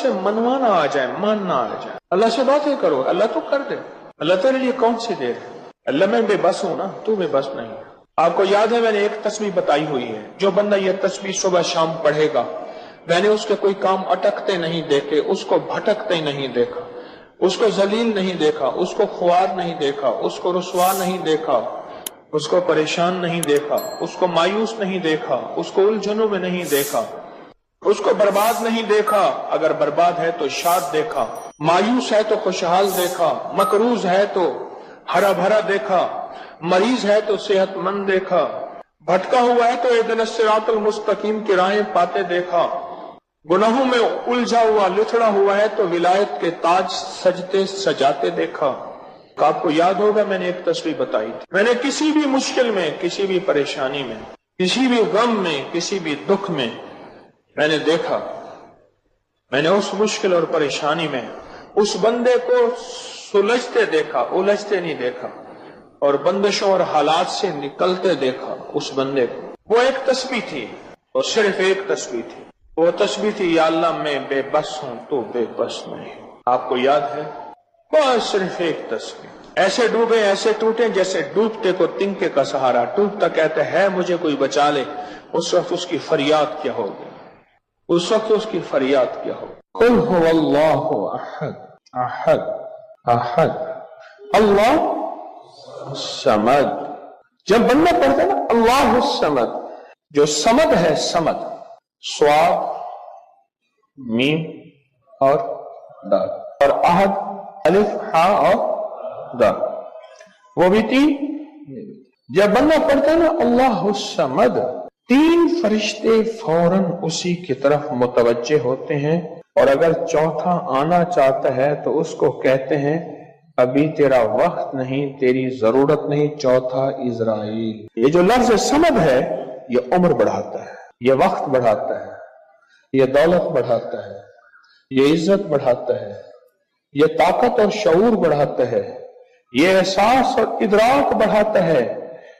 سے منوانا آ جائے، ماننا آ جائے، اللہ سے باتیں کرو، اللہ تو کر دے، اللہ تیرے لیے کون سی دے رہے، اللہ میں بے بس ہوں نا، تو بے بس نہیں ہے۔ آپ کو یاد ہے میں نے ایک تسبیح بتائی ہوئی ہے، جو بندہ یہ تسبیح صبح شام پڑھے گا، میں نے اس کے کوئی کام اٹکتے نہیں دیکھے، اس کو بھٹکتے نہیں دیکھا، اس کو ذلیل نہیں دیکھا، اس کو خوار نہیں دیکھا، اس کو رسوا نہیں دیکھا، اس کو پریشان نہیں دیکھا، اس کو مایوس نہیں دیکھا، اس کو الجھنوں میں نہیں دیکھا، اس کو برباد نہیں دیکھا، اگر برباد ہے تو شاد دیکھا، مایوس ہے تو خوشحال دیکھا، مقروض ہے تو ہرا بھرا دیکھا، مریض ہے تو صحت مند دیکھا، بھٹکا ہوا ہے تو اہدنا الصراط المستقیم کی راہیں پاتے دیکھا، گناہوں میں الجھا ہوا لتھڑا ہوا ہے تو ولایت کے تاج سجتے سجاتے دیکھا۔ آپ کو یاد ہوگا میں نے ایک تسبیح بتائی تھی، میں نے کسی بھی مشکل میں، کسی بھی پریشانی میں، کسی بھی غم میں، کسی بھی دکھ میں میں نے دیکھا، میں نے اس مشکل اور پریشانی میں اس بندے کو سلجھتے دیکھا، الجھتے نہیں دیکھا، اور بندشوں اور حالات سے نکلتے دیکھا اس بندے کو۔ وہ ایک تسبیح تھی، اور صرف ایک تسبیح تھی، وہ تسبیح تھی یا اللہ میں بے بس ہوں تو بے بس نہیں۔ آپ کو یاد ہے؟ بس صرف ایک تسبیح، ایسے ڈوبے ایسے ٹوٹے جیسے ڈوبتے کو تنکے کا سہارا، ٹوٹتا کہتے ہے مجھے کوئی بچا لے، اس وقت اس کی فریاد کیا ہوگی، اس وقت اس کی فریاد کیا ہوگی؟ قل هو اللہ احد احد احد اللہ الصمد۔ جب بندہ پڑھتا ہے نا اللہ الصمد، جو صمد ہے، صمد صاد میم اور دال، اور احد الف ہاء اور دال، وہ بھی تین۔ جب بندہ پڑھتا ہے نا اللہ الصمد، تین فرشتے فوراً اسی کی طرف متوجہ ہوتے ہیں، اور اگر چوتھا آنا چاہتا ہے تو اس کو کہتے ہیں ابھی تیرا وقت نہیں، تیری ضرورت نہیں، چوتھا اسرائیل۔ یہ جو لفظ صمد ہے یہ عمر بڑھاتا ہے، یہ وقت بڑھاتا ہے، یہ دولت بڑھاتا ہے، یہ عزت بڑھاتا ہے، یہ طاقت اور شعور بڑھاتا ہے، یہ احساس اور ادراک بڑھاتا ہے،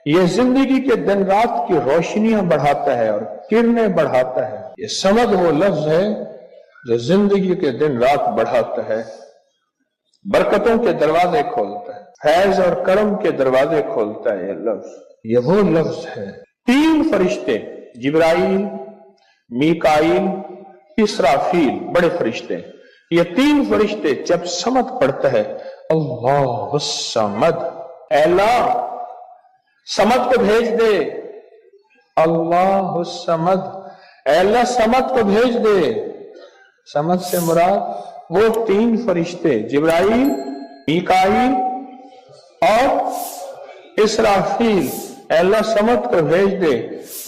یہ زندگی کے دن رات کی روشنیاں بڑھاتا ہے اور کرنیں بڑھاتا ہے۔ یہ صمد وہ لفظ ہے جو زندگی کے دن رات بڑھاتا ہے، برکتوں کے دروازے کھولتا ہے، فیض اور کرم کے دروازے کھولتا ہے۔ یہ لفظ، یہ وہ لفظ ہے۔ تین فرشتے، جبرائیل، میکائیل، اسرافیل، بڑے فرشتے، یہ تین فرشتے جب صمد پڑھتا ہے اللہ الصمد، اے اللہ صمد کو بھیج دے، اللہ الصمد، اے اللہ صمد کو بھیج دے۔ صمد سے مراد وہ تین فرشتے جبرائیل، میکائیل اور اسرافیل، اے اللہ صمد کو بھیج دے۔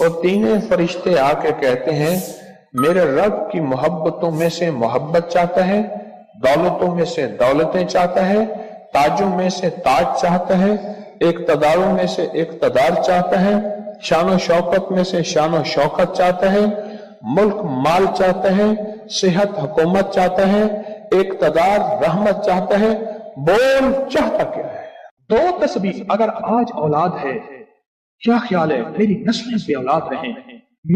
اور تینوں فرشتے آ کے کہتے ہیں میرے رب کی محبتوں میں سے محبت چاہتا ہے، دولتوں میں سے دولتیں چاہتا ہے، تاجوں میں سے تاج چاہتا ہے، اقتداروں میں سے اقتدار چاہتا ہے، شان و شوکت میں سے شان و شوکت چاہتا ہے، ملک مال چاہتا ہے، صحت حکومت چاہتا ہے، اقتدار رحمت چاہتا ہے۔ بول چاہتا کیا ہے؟ دو تسبیح اگر آج اولاد ہے، کیا خیال ہے میری نسلیں بے اولاد رہیں،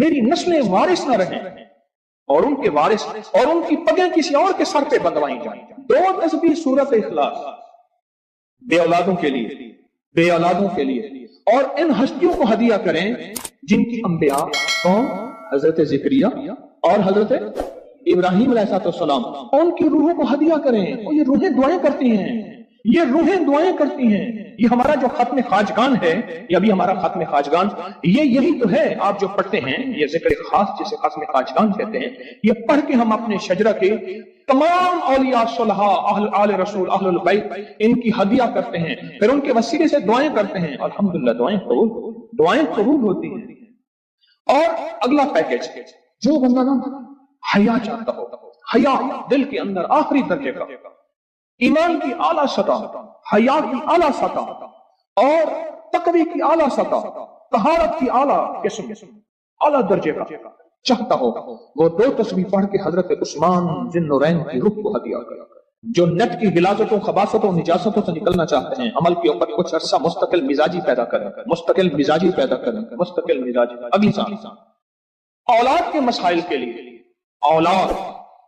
میری نسلیں وارث نہ رہیں، اور ان کے وارث اور ان کی پگیں کسی اور کے سر پہ بندھوائی جائیں۔ دو تسبیح سورت اخلاص، بے اولادوں کے لیے، بے اولادوں کے لیے، اور ان ہستیوں کو ہدیہ کریں جن کی انبیاء کون؟ حضرت زکریا اور حضرت ابراہیم علیہ السلام، ان کی روحوں کو ہدیہ کریں۔ اور یہ روحیں دعائیں کرتی ہیں، یہ روحیں دعائیں کرتی ہیں۔ یہ ہمارا جو ختم خواجگان ہے، یہ ابھی ہمارا ختم خواجگان، یہ یہی تو ہے آپ جو پڑھتے ہیں، یہ ذکر خاص جسے ختم خواجگان کہتے ہیں۔ یہ پڑھ کے ہم اپنے شجرہ کے تمام اولیاء صلحاء، اہل آل رسول، اہل البیت، ان کی ہدیہ کرتے ہیں، پھر ان کے وسیلے سے دعائیں کرتے ہیں، الحمدللہ دعائیں قبول ہوتی ہیں۔ اور اگلا پیکج، جو بندہ نا حیا چاہتا ہو، حیا دل کے اندر آخری درجے کا، ایمان کی اعلیٰ سطح، حیا کی اعلیٰ سطح، اور تقوی کی اعلیٰ سطح، طہارت کی اعلیٰ قسم، اعلیٰ درجے کا چاہتا ہو، وہ دو تسبیح پڑھ کے حضرت عثمان ذی النورین کی روح کو ہدیہ کرے۔ جو نیٹ کی غلاظتوں، خباثتوں، نجاستوں سے نکلنا چاہتے ہیں، عمل کے اوپر کچھ عرصہ مستقل مزاجی پیدا کریں، مستقل مزاجی پیدا کریں، مستقل مزاجی۔ اگلی سال اولاد کے مسائل کے لیے، اولاد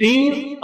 3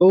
2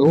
2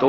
2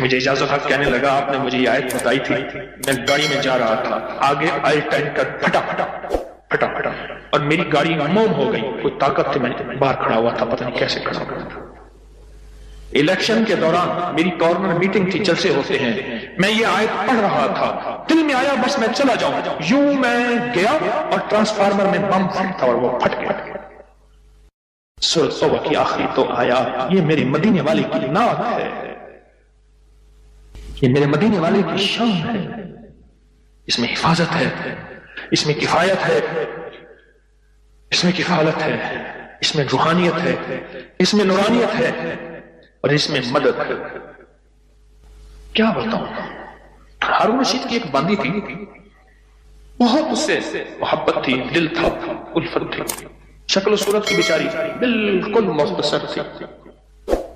مجھے اجازت حق کہنے لگا آپ نے مجھے یہ آیت بتائی تھی، میں گاڑی میں جا رہا تھا، آگے آئی ٹینکر پھٹا اور میری گاڑی موم ہو گئی، کوئی طاقت تھی، میں باہر کھڑا ہوا تھا، پتہ نہیں کیسے کھڑا ہوا تھا۔ الیکشن کے دوران میری کارنر میٹنگ تھی، جلسے ہوتے ہیں، میں یہ آیت پڑھ رہا تھا، دل میں آیا بس میں چلا جاؤں، یوں میں گیا اور ٹرانسفارمر میں بم پھٹ تھا اور وہ پھٹ گیا۔ سورۃ توبہ کی آخری تو آیات، یہ میرے مدینے والے کی نعت ہے، یہ میرے مدینے والے کی شان ہے، اس میں حفاظت ہے، اس میں کفایت ہے، اس میں کفالت ہے، اس میں روحانیت ہے، اس میں نورانیت ہے، اور اس میں مدد ہے۔ کیا بتاؤں، ہارون رشید کی ایک باندی تھی، بہت اس سے محبت تھی، دل تھا، الفت تھی، شکل و صورت کی بیچاری بالکل مختصر تھی۔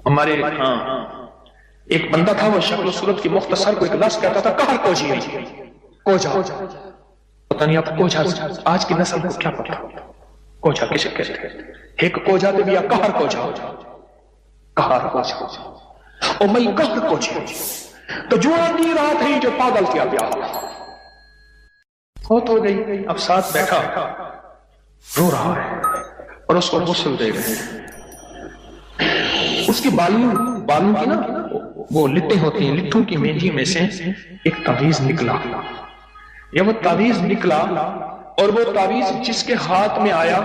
ہمارے ہاں ایک بندہ تھا، وہ شکل و صورت کی مختصر کو ایک لفظ کہتا تھا کہر کوجی، کوجا، پتہ نہیں آپ کوجا آج کی نسل کو کیا پتا کوجا کسے کہتے ہیں، ایک کوجا تے بھی کہر کوجا، کہر کوجا، او مئی کہر کوجا تو جو آدمی رات ہے جو پاگل کیا پیا فوت ہو گئی، اب ساتھ بیٹھا رو رہا ہے اور اس کو غسل دے رہے ہیں، اس کی بالوں کی نا وہ لٹیں ہوتی ہیں، لٹھوں کی مینجی میں سے ایک تعویذ نکلا، یا وہ تعویذ نکلا اور وہ تعویذ جس کے ہاتھ میں آیا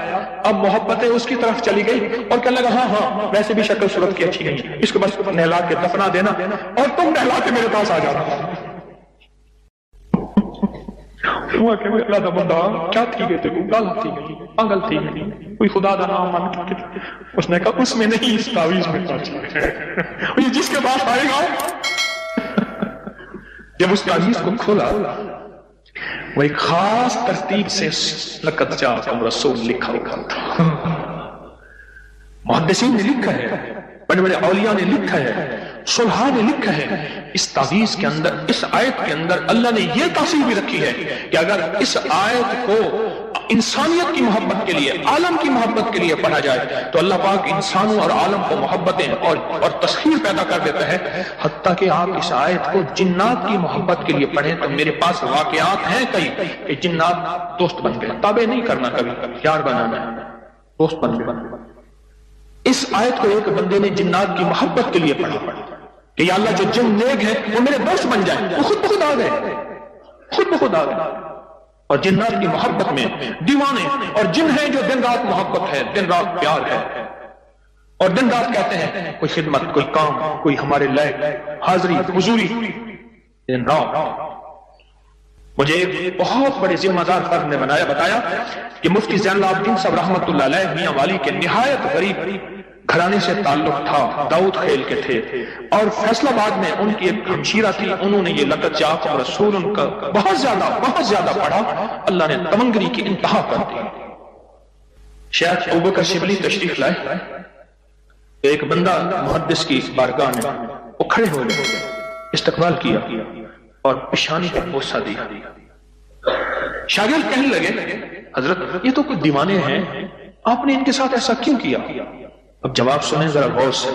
اب محبتیں اس کی طرف چلی گئی اور کہنے لگا ہاں ویسے بھی شکل صورت کی اچھی نہیں، اس کو بس نہلا کے دفنا دینا اور تم نہلا کے میرے پاس آ جانا۔ اللہ دا بندہ کیا تھی گئے تھے، گالا تھی گئی، پاگل تھی گئی، کوئی خدا دا نام مان کے، اس نے کہا اس میں نہیں، اس تعویذ میں یہ جس کے پاس آئے گا۔ جب اس تعویذ کو کھولا وہ ایک خاص ترتیب سے لقد جاءکم رسول لکھا تھا، محدثین نے لکھا ہے، بڑے بڑے اولیاء نے لکھا ہے، صلحاء نے لکھا ہے، اس تعویذ کے اندر، اس آیت کے اندر اللہ نے یہ تاثیر بھی رکھی ہے کہ اگر اس آیت کو انسانیت کی محبت کے لیے، عالم کی محبت کے لیے پڑھا جائے تو اللہ پاک انسانوں اور عالم کو محبتیں اور تسخیر پیدا کر دیتا ہے، حتیٰ کہ آپ اس آیت کو جنات کی محبت کے لیے پڑھیں تو میرے پاس واقعات ہیں کئی کہ جنات دوست بن گئے، تابع نہیں کرنا، کبھی یار بنانا ہے، دوست بن گئے۔ اس آیت کو ایک بندے نے جنات کی محبت کے لیے پڑھا کہ یا اللہ جو جن نیک ہے وہ میرے دوست بن جائیں، وہ خود بخود آ گئے، خود بخود آ گئے، اور جنات کی محبت میں دیوانے اور جن ہیں جو دن رات محبت ہے، دن رات پیار ہے، اور دن رات کہتے ہیں کوئی خدمت، کوئی کام، کوئی ہمارے لائق حاضری حضوری، دن رات۔ مجھے ایک بہت بڑے ذمہ دار فرد نے بتایا کہ مفتی زین العابدین صاحب رحمت اللہ علیہ میاں والی کے نہایت غریب گھرانے سے تعلق تھا، داؤد خیل کے تھے، اور فیصل آباد میں ان کی ایک ہمشیرہ تھی، انہوں نے یہ لقد جاءکم رسول ان کا بہت زیادہ پڑھا، اللہ نے تمنگری کی انتہا کر دی۔ شیخ ابوبکر شبلی تشریف لائے، ایک بندہ محدث کی بارگاہ میں وہ کھڑے ہو گئے، استقبال کیا اور پیشانی پر بوسہ دیا۔ شاگرد کہنے لگے حضرت یہ تو کوئی دیوانے ہیں، آپ نے ان کے ساتھ ایسا کیوں کیا؟ اب جواب سنیں ذرا غور سے،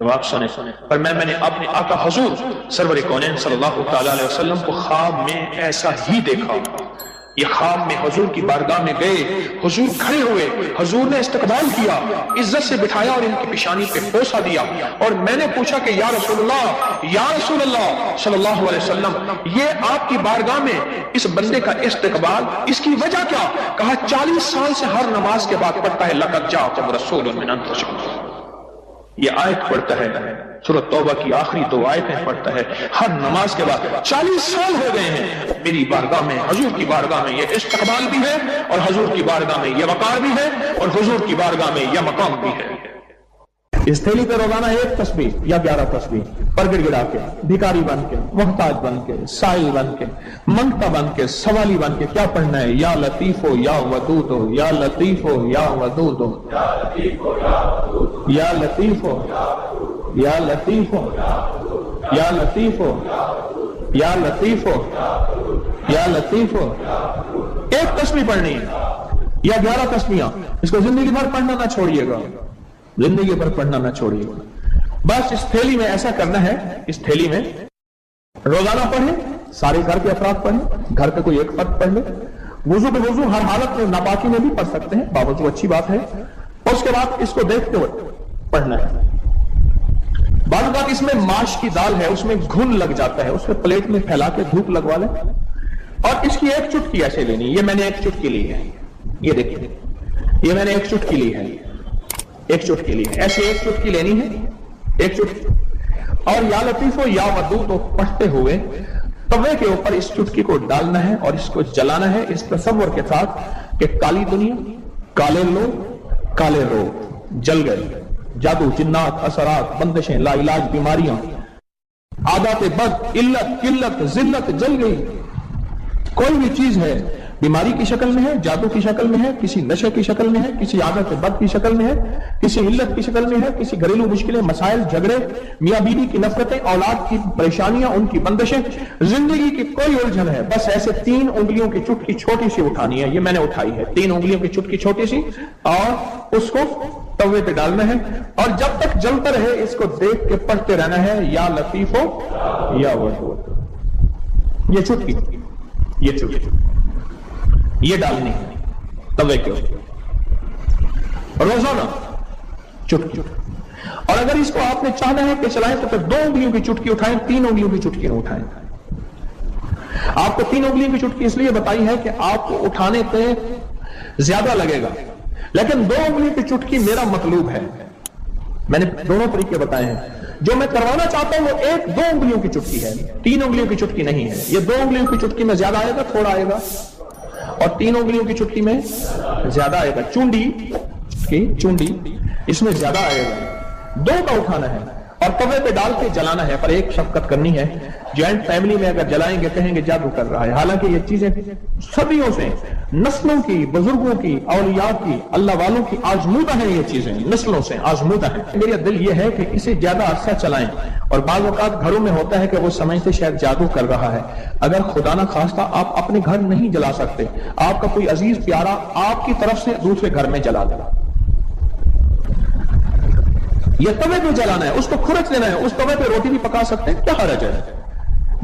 جواب سنیں۔ پر میں نے اپنے آقا حضور سرور کونین صلی اللہ تعالی علیہ وسلم کو خواب میں ایسا ہی دیکھا، یہ خواب میں حضور کی بارگاہ میں گئے، حضور کھڑے ہوئے، حضور نے استقبال کیا، عزت سے بٹھایا اور ان کی پیشانی پہ بوسہ دیا، اور میں نے پوچھا کہ یا رسول اللہ صلی اللہ علیہ وسلم، یہ آپ کی بارگاہ میں اس بندے کا استقبال، اس کی وجہ کیا؟ کہا 40 سال سے ہر نماز کے بعد پڑھتا ہے لقد جاءکم رسول من انفسکم، یہ آیت پڑھتا ہے، سورۃ توبہ کی آخری 2 آیتیں پڑھتا ہے ہر نماز کے بعد، 40 سال ہو گئے ہیں میری بارگاہ میں، حضور کی بارگاہ میں یہ استقبال بھی ہے، اور حضور کی بارگاہ میں یہ وقار بھی ہے، اور حضور کی بارگاہ میں یہ مقام بھی ہے۔ اس تھیلی پہ روزانہ 1 تسبیح یا 11 تسبیح پر گڑ گڑا کے، بھکاری بن کے، محتاج بن کے، سائل بن کے، منگتا بن کے، سوالی بن کے کیا پڑھنا ہے؟ یا لطیف ہو یا ودود ہو، یا لطیف ہو یا ودود ہو، یا لطیف ہو یا لطیف ہو، یا لطیف ہو یا لطیف ہو، یا لطیف ہو یا لطیف ہو۔ 1 تسبیح پڑھنی ہے یا 11 تسبیحاں، اس کو زندگی بھر پڑھنا نہ چھوڑیے گا، زندگی بھر پڑھنا نہ چھوڑیے گا۔ بس اس تھیلی میں ایسا کرنا ہے، اس تھیلی میں روزانہ پڑھیں، سارے گھر کے افراد پڑھیں، گھر کا کوئی ایک فرد پڑھ لے، وضو بے وضو ہر حالت میں ناپاکی میں بھی پڑھ سکتے ہیں، باوضو اچھی بات ہے، اور اس کے بعد اس کو دیکھتے ہوئے پڑھنا ہے۔ بعض اوقات اس میں ماش کی دال ہے، اس میں گھن لگ جاتا ہے، اس میں پلیٹ میں پھیلا کے دھوپ لگوا لیں، اور اس کی ایک چٹکی ایسے لینی، یہ میں نے ایک چٹکی لی ہے، یہ دیکھیے یہ میں نے ایک چٹکی لی ہے، ایک چٹکی لی ہے، ایسے ایک چٹکی لینی ہے، ایک چٹکی، اور یا لطیف و یا ودود پڑھتے ہوئے توے کے اوپر اس چٹکی کو ڈالنا ہے اور اس کو جلانا ہے، اس تصور کے ساتھ کہ کالی دنیا، کالے لوگ، کالے روگ جل گئے، جادو، جنات، اثرات، بندشیں، لا علاج بیماریاں، عادات بد، علت، قلت، ذلت جل گئی۔ کوئی بھی چیز ہے بیماری کی شکل میں ہے، جادو کی شکل میں ہے، کسی نشے کی شکل میں ہے، کسی عادت بد کی شکل میں ہے، کسی علت کی شکل میں ہے، کسی گھریلو مشکلیں، مسائل، جھگڑے، میاں بیوی کی نفرتیں، اولاد کی پریشانیاں، ان کی بندشیں، زندگی کی کوئی الجھن ہے، بس ایسے 3 انگلیوں کی چٹکی چھوٹی سی اٹھانی ہے، یہ میں نے اٹھائی ہے، 3 انگلیوں کی چٹکی چھوٹی سی، اور اس کو توے پہ ڈالنا ہے، اور جب تک جلتا رہے اس کو دیکھ کے پڑھتے رہنا ہے، یا لطیف ہو یا ودود، یہ چٹکی، یہ چٹکی یہ ڈالنی ہے توے کے اوپر روزانہ چٹکی، اور اگر اس کو آپ نے چاہنا ہے کہ چلائیں تو پھر 2 انگلیوں کی چٹکی اٹھائیں، 3 انگلیوں کی چٹکی نہ اٹھائیں۔ آپ کو 3 انگلیوں کی چٹکی اس لیے بتائی ہے کہ آپ کو اٹھانے پہ زیادہ لگے گا، لیکن 2 انگلیوں کی چٹکی میرا مطلوب ہے، میں نے دونوں طریقے بتائے ہیں، جو میں کروانا چاہتا ہوں وہ 1-2 انگلیوں کی چٹکی ہے، 3 انگلیوں کی چٹکی نہیں ہے، یہ 2 انگلیوں کی چٹکی میں زیادہ آئے گا، تھوڑا آئے گا، اور 3 انگلیوں کی چٹکی میں زیادہ آئے گا، چونڈی اس میں زیادہ آئے گا، 2 کا اٹھانا ہے اور توے پہ ڈال کے جلانا ہے، پر ایک شفقت کرنی ہے، جوائنٹ فیملی میں اگر جلائیں گے کہیں گے جادو کر رہا ہے، حالانکہ یہ چیزیں صدیوں سے نسلوں کی، بزرگوں کی، اولیاء کی، اللہ والوں کی آزمودہ ہیں، یہ چیزیں نسلوں سے آزمودہ ہیں۔ میرا دل یہ ہے کہ اسے زیادہ عرصہ چلائیں، اور بعض اوقات گھروں میں ہوتا ہے کہ وہ سمجھتے شاید جادو کر رہا ہے، اگر خدا نہ خواستہ آپ اپنے گھر نہیں جلا سکتے، آپ کا کوئی عزیز پیارا آپ کی طرف سے دوسرے گھر میں جلا دے، یہ توے پہ جلانا ہے، اس کو کھرچ لینا ہے، اس توے پہ روٹی بھی پکا سکتے ہیں، کیا حرج ہے،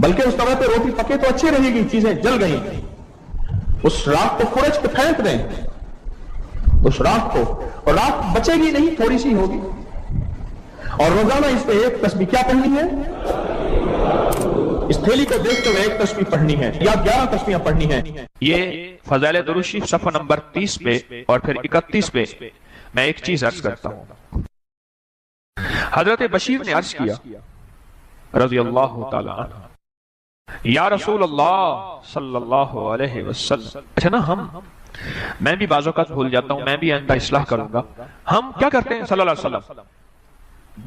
بلکہ اس توے پہ روٹی پکے تو اچھی رہے گی، چیزیں جل گئی، اس راکھ کو کھرچ کے پھینک دیں، اس راکھ کو، اور راکھ بچے گی نہیں، تھوڑی سی ہوگی، اور روزانہ اس پہ ایک تسبیح کیا پڑھنی ہے، اس تھیلی کو دیکھتے ہوئے ایک تسبیح پڑھنی ہے یا 11 تسبیحیں پڑھنی ہیں۔ یہ فضائل درود شریف صفحہ نمبر 30 پہ اور پھر 31 پہ میں ایک چیز عرض کرتا ہوں۔ حضرت بشیر نے عرض کیا رضی اللہ تعالی عنہ، یا رسول اللہ صلی اللہ علیہ وسلم، اچھا نا میں بھی بعض اوقات بھول جاتا ہوں، میں بھی آئندہ اصلاح کروں گا، ہم کیا کرتے ہیں صلی اللہ علیہ وسلم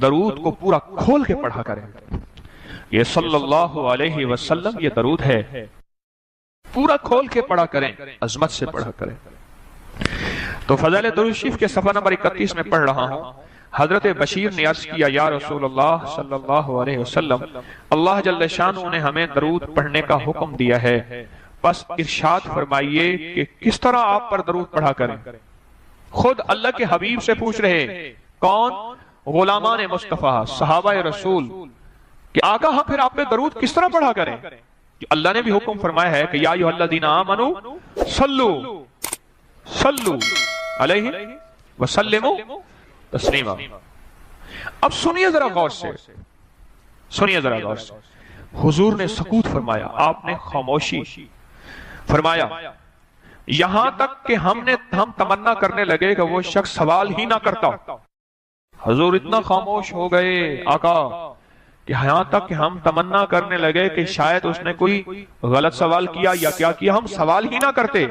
درود کو پورا کھول کے پڑھا کریں، یہ صلی اللہ علیہ وسلم یہ درود ہے، پورا کھول کے پڑھا کریں، عظمت سے پڑھا کریں۔ تو فضائل درود شریف کے صفحہ نمبر 31 میں پڑھ رہا ہوں، حضرت بشیر نے عرض کیا، یا رسول اللہ صلی اللہ علیہ وسلم، اللہ جل شانہ نے ہمیں درود پڑھنے کا حکم دیا ہے، پس ارشاد فرمائیے کہ کس طرح آپ پر درود پڑھا کریں۔ خود اللہ کے حبیب سے پوچھ رہے، کون؟ غلامان مصطفیٰ، صحابہ رسول، کہ آقا ہم پھر آپ پہ درود کس طرح پڑھا کریں؟ اللہ نے بھی حکم فرمایا ہے کہ یا ایھا الذین آمنوا صلوا علیہ وسلموا تسلیما۔ اب سنیے ذرا غور سے، سنیے ذرا غور سے، حضور نے سکوت فرمایا، آپ نے خاموشی فرمایا، یہاں تک کہ ہم تمنا کرنے لگے کہ وہ شخص سوال ہی نہ کرتا۔ حضور اتنا خاموش ہو گئے آقا کہ یہاں تک کہ ہم تمنا کرنے لگے کہ شاید اس نے کوئی غلط سوال کیا یا کیا کیا، ہم سوال ہی نہ کرتے۔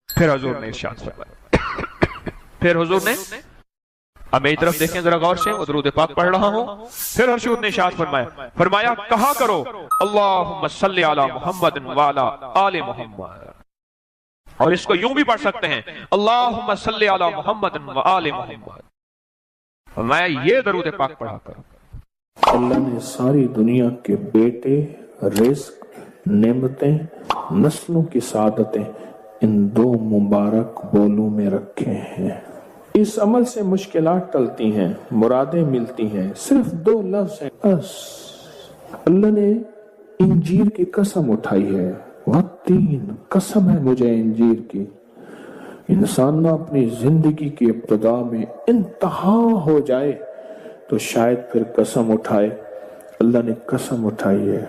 پھر حضور نے ارشاد فرمایا، پھر حضور نے، اب میری طرف دیکھیں ذرا غور سے، درود پاک پڑھ رہا ہوں، پھر حضور نے ارشاد فرمایا کہا کرو اللہم صلی علی محمد وعلی آل محمد، اور اس کو یوں بھی پڑھ سکتے ہیں اللہم صلی علی محمد وآل محمد، فرمایا یہ درود پاک پڑھا کرو۔ اللہ نے ساری دنیا کے بیٹے، رزق، نعمتیں، نسلوں کی سعادتیں ان 2 مبارک بولوں میں رکھے ہیں، اس عمل سے مشکلات ٹلتی ہیں، مرادیں ملتی ہیں، صرف 2 لفظ ہیں بس۔ اللہ نے انجیر کی قسم اٹھائی ہے، والتین، قسم ہے مجھے انجیر کی۔ انسان نہ اپنی زندگی کی ابتدا میں انتہا ہو جائے تو شاید پھر قسم اٹھائے۔ اللہ نے قسم اٹھائی ہے،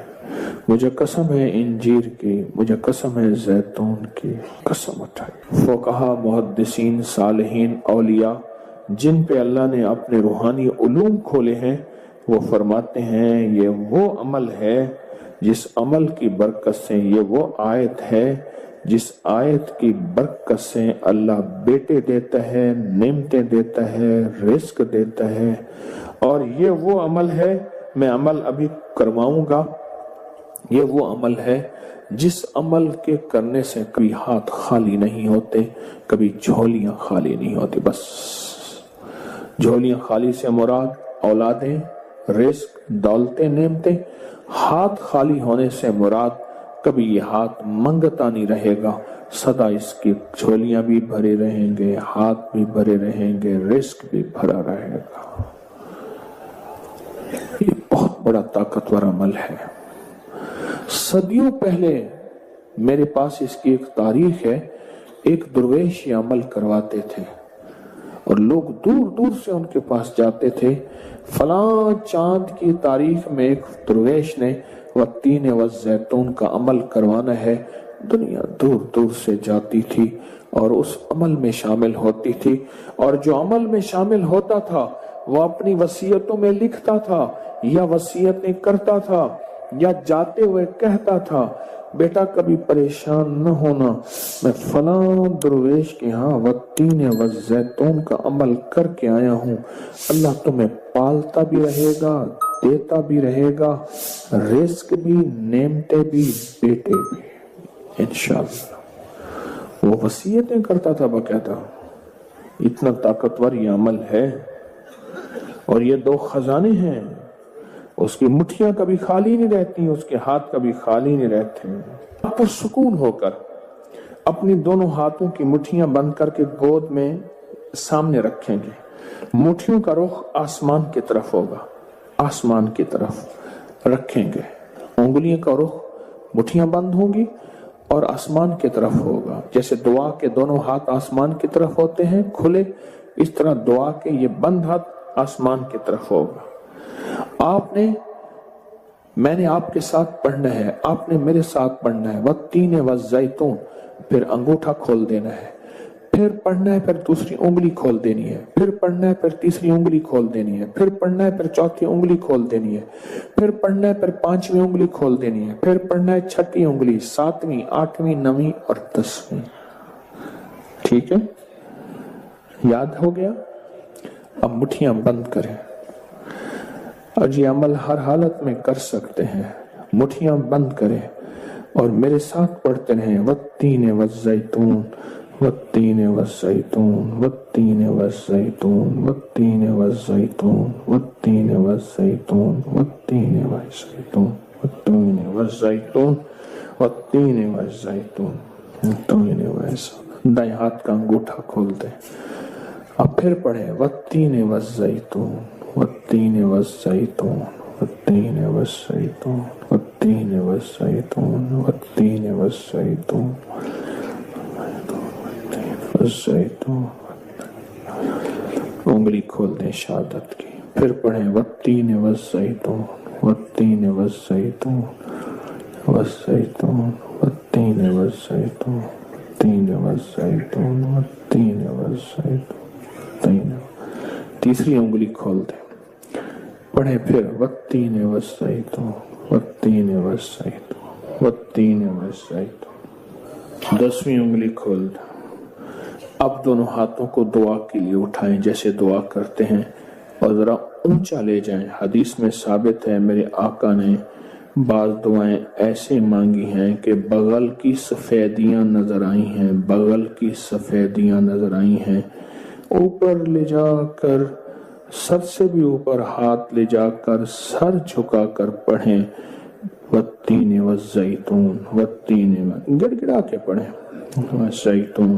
مجھے قسم ہے انجیر کی، مجھے قسم ہے زیتون کی، قسم اٹھائی۔ فقہا، محدثین، صالحین، اولیاء جن پہ اللہ نے اپنے روحانی علوم کھولے ہیں، وہ فرماتے ہیں یہ وہ عمل ہے جس عمل کی برکت سے، یہ وہ آیت ہے جس آیت کی برکت سے اللہ بیٹے دیتا ہے، نعمتیں دیتا ہے، رزق دیتا ہے، اور یہ وہ عمل ہے، میں عمل ابھی کرواؤں گا، یہ وہ عمل ہے جس عمل کے کرنے سے کبھی ہاتھ خالی نہیں ہوتے، کبھی جھولیاں خالی نہیں ہوتی۔ بس جھولیاں خالی سے مراد اولادیں، رزق، دولتیں، نعمتیں۔ ہاتھ خالی ہونے سے مراد کبھی یہ ہاتھ منگتا نہیں رہے گا، سدا اس کی جھولیاں بھی بھرے رہیں گے، ہاتھ بھی بھرے رہیں گے، رزق بھی بھرا رہے گا۔ یہ بہت بڑا طاقتور عمل ہے۔ صدیوں پہلے میرے پاس اس کی ایک تاریخ ہے، ایک درویش یہ عمل کرواتے تھے اور لوگ دور دور سے ان کے پاس جاتے تھے۔ فلاں چاند کی تاریخ میں ایک درویش نے والتین والزیتون کا عمل کروانا ہے، دنیا دور دور سے جاتی تھی اور اس عمل میں شامل ہوتی تھی، اور جو عمل میں شامل ہوتا تھا وہ اپنی وصیتوں میں لکھتا تھا یا وصیتیں کرتا تھا یا جاتے ہوئے کہتا تھا، بیٹا کبھی پریشان نہ ہونا، میں فلاں درویش کے ہاں والتین والزیتون کا عمل کر کے آیا ہوں، اللہ تمہیں پالتا بھی رہے گا، دیتا بھی رہے گا، رزق بھی، نعمتیں بھی، بیٹے بھی، انشاءاللہ۔ وہ وصیتیں کرتا تھا باقاعدہ۔ اتنا طاقتور یہ عمل ہے، اور یہ 2 خزانے ہیں، اس کی مٹھیاں کبھی خالی نہیں رہتی، اس کے ہاتھ کبھی خالی نہیں رہتے۔ آپ پر سکون ہو کر اپنی دونوں ہاتھوں کی مٹھیاں بند کر کے گود میں سامنے رکھیں گے، مٹھیوں کا رخ آسمان کی طرف ہوگا، آسمان کی طرف رکھیں گے، انگلیوں کا رخ، مٹھیاں بند ہوں گی اور آسمان کی طرف ہوگا۔ جیسے دعا کے دونوں ہاتھ آسمان کی طرف ہوتے ہیں کھلے، اس طرح دعا کے یہ بند ہاتھ آسمان کی طرف ہوگا۔ میں نے آپ کے ساتھ پڑھنا ہے، آپ نے میرے ساتھ پڑھنا ہے، والتین والزیتون، پھر انگوٹھا کھول دینا ہے، پھر پڑھنا ہے، پھر دوسری انگلی کھول دینی ہے، پھر پڑھنا ہے، پھر تیسری انگلی کھول دینی ہے، پھر پڑھنا ہے، پھر چوتھی انگلی کھول دینی ہے، پھر پڑھنا ہے، پھر 5ویں انگلی کھول دینی ہے، پھر پڑھنا ہے 6ٹھی انگلی، 7ویں، 8ویں، 9ویں اور 10ویں۔ ٹھیک ہے، یاد ہو گیا؟ اب مٹھیاں بند کریں، اور یہ عمل ہر حالت میں کر سکتے ہیں۔ مٹھیاں بند کریں اور میرے ساتھ پڑھتے رہیں، والتین والزیتون، والتین والزیتون، والتین والزیتون، والتین والزیتون، والتین والزیتون، والتین والزیتون، والتین والزیتون، والتین والزیتون، والتین والزیتون۔ دائیں ہاتھ کا انگوٹھا کھول دیں، اب پھر پڑھیں، والتین والزیتون، والتین والزیتون، والتین والزیتون، والتین والزیتون، والتین والزیتون، والزیتون۔ انگلی کھول دیں شہادت کی، پھر پڑھیں، والتین والزیتون، والتین والزیتون، والزیتون، والتین والزیتون، والتین والزیتون، والتین والزیتون۔ تیسری انگلی کھول دیں، پڑھیں پھر، والتین والزیتون، والتین والزیتون، والتین والزیتون۔ 10ویں انگلی کھول دیں۔ اب دونوں ہاتھوں کو دعا کے لیے اٹھائیں جیسے دعا کرتے ہیں، اور ذرا اونچا لے جائیں۔ حدیث میں ثابت ہے میرے آقا نے بعض دعائیں ایسے مانگی ہیں کہ بغل کی سفیدیاں نظر آئی ہیں، بغل کی سفیدیاں نظر آئی ہیں۔ اوپر لے جا کر، سر سے بھی اوپر ہاتھ لے جا کر، سر جھکا کر پڑھیں، والتین والزیتون، والتین، گڑ گڑا کے پڑھیں، والزیتون،